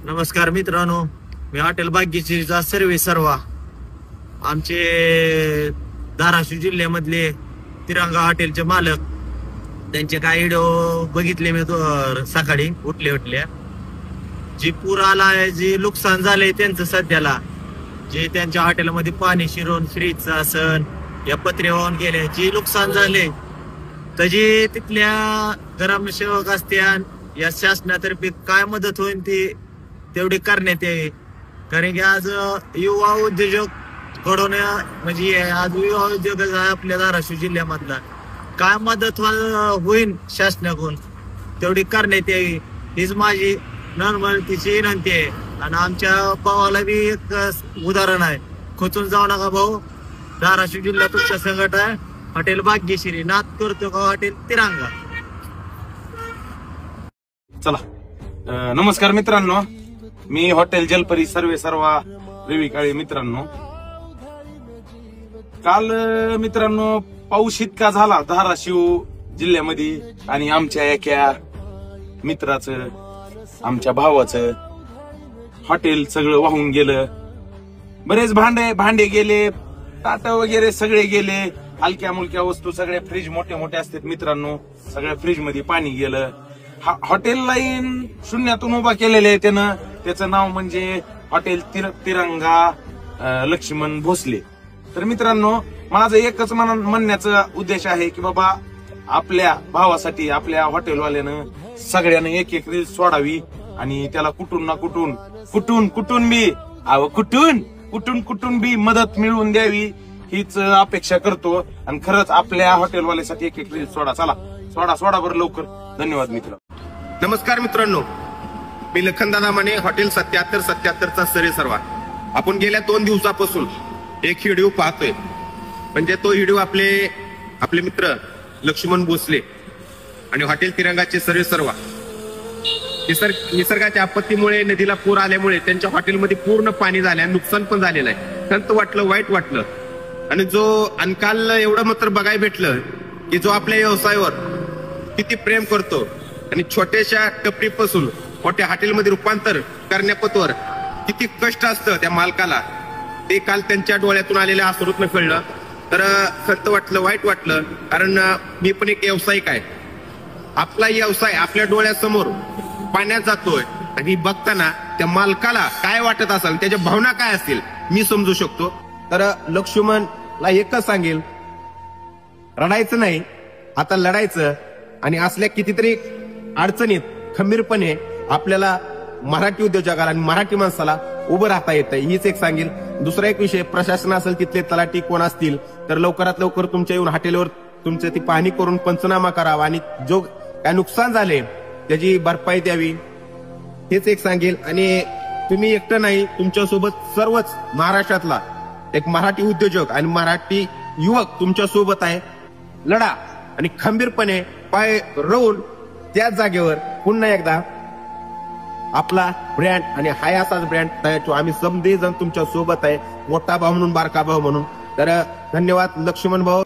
नमस्कार मित्रांनो, मी हॉटेल भाग्यश्रीचा सर्वा आमचे धाराशिव जिल्ह्यामधले तिरंगा हॉटेलचे मालक त्यांचे काही व्हिडिओ बघितले मी सकाळी उठल्या जी पूर आलाय, जे नुकसान झालंय त्यांचं सध्याला, जे त्यांच्या हॉटेलमध्ये पाणी शिरून फ्रीजचं आसन या पत्रे वाहून गेले, जे नुकसान झाले त्याची तिथल्या ग्रामसेवक असत्यान या शासनातर्फे काय मदत होईल ती तेवढी करण्यात यावी. कारण की आज युवा उद्योजक घडवण्या म्हणजे आज युवा उद्योग आपल्या धाराशिव जिल्ह्यामधला काय मदत होईल शासनाकडून तेवढी करण्यात यावी, हीच माझी नम्रतेची विनंती आहे. आणि आमच्या भावाला बी एक उदाहरण आहे, खोचून जाऊ नका भाऊ, धाराशिव जिल्हा तुमचा संघट आहे, हॉटेल भाग्यश्री नाद करतो का हॉटेल तिरंगा. चला, नमस्कार मित्रांनो, मी हॉटेल जलपरी सर्वा रवी काळे. मित्रांनो, काल मित्रांनो पाऊस इतका झाला धाराशिव जिल्ह्यामध्ये आणि आमच्या एका मित्राचं, आमच्या भावाचं हॉटेल सगळं वाहून गेलं. बरेच भांडे गेले, ताट वगैरे सगळे गेले, हलक्या मुलक्या वस्तू सगळे, फ्रीज मोठे असतात मित्रांनो, सगळ्या फ्रीज मध्ये पाणी गेलं. हॉटेल लाईन शून्यातून उभा केलेले आहे त्यानं, त्याचं नाव म्हणजे हॉटेल तिरंगा लक्ष्मण भोसले. तर मित्रांनो, माझं एकच म्हणण्याचा उद्देश आहे की बाबा आपल्या भावासाठी आपल्या हॉटेलवाल्यानं सगळ्यानं एक रील सोडावी आणि त्याला कुठून बी मदत मिळवून द्यावी हीच अपेक्षा करतो. आणि खरंच आपल्या हॉटेलवाल्यासाठी एक रील सोडा. चला, सोडा बरं लवकर. धन्यवाद मित्र. नमस्कार मित्रांनो, मी लखनदादा माने, हॉटेल 7777चा सर्वा. आपण गेल्या 2 दिवसापासून एक व्हिडिओ पाहतोय, म्हणजे तो व्हिडिओ आपले मित्र लक्ष्मण भोसले आणि हॉटेल तिरंगाचे सर्वा निसर्गाच्या आपत्तीमुळे नदीला पूर आल्यामुळे त्यांच्या हॉटेलमध्ये पूर्ण पाणी झालं, नुकसान पण झालेलं आहे. खंत वाटलं, वाईट वाटलं. आणि जो अनकाल एवढं मात्र बघायला भेटलं की जो आपल्या व्यवसायावर किती प्रेम करतो आणि छोट्याशा टपरीपासून मोठ्या हॉटेलमध्ये रूपांतर करण्यापतवर किती कष्ट असतं त्या मालकाला, ते काल त्यांच्या डोळ्यातून आलेल्या अश्रूतनं कळलं. तर खंत वाटलं, वाईट वाटलं. कारण मी पण एक व्यावसायिक आहे. आपला व्यवसाय आपल्या डोळ्यासमोर पाण्यात जातोय आणि बघताना त्या मालकाला काय वाटत असेल, त्याच्या भावना काय असतील मी समजू शकतो. तर लक्ष्मणला एकच सांगेल, रडायचं नाही, आता लढायचं. आणि असल्या कितीतरी अडचणीत खंबीरपणे आपल्याला मराठी उद्योजकाला आणि मराठी माणसाला उभं राहता येतं, हीच एक सांगेल. दुसरा एक विषय, प्रशासन असेल, तिथले तलाठी कोण असतील तर लवकरात लवकर तुमच्या येऊन हॉटेलवर तुमची ती पाहणी करून पंचनामा करावा आणि जो काय नुकसान झाले त्याची भरपाई द्यावी, हेच एक सांगेल. आणि तुम्ही एकटं नाही, तुमच्यासोबत सर्वच महाराष्ट्रातला एक मराठी उद्योजक आणि मराठी युवक तुमच्या सोबत आहे. लढा आणि खंबीरपणे पाय रोवून त्याच जागेवर पुन्हा एकदा आपला ब्रँड आणि हाय असाच ब्रँड तयार ठेवू. आम्ही समधे जण तुमच्या सोबत आहे, मोठा भाऊ म्हणून, बारका भाऊ म्हणून. तर धन्यवाद लक्ष्मण भाऊ.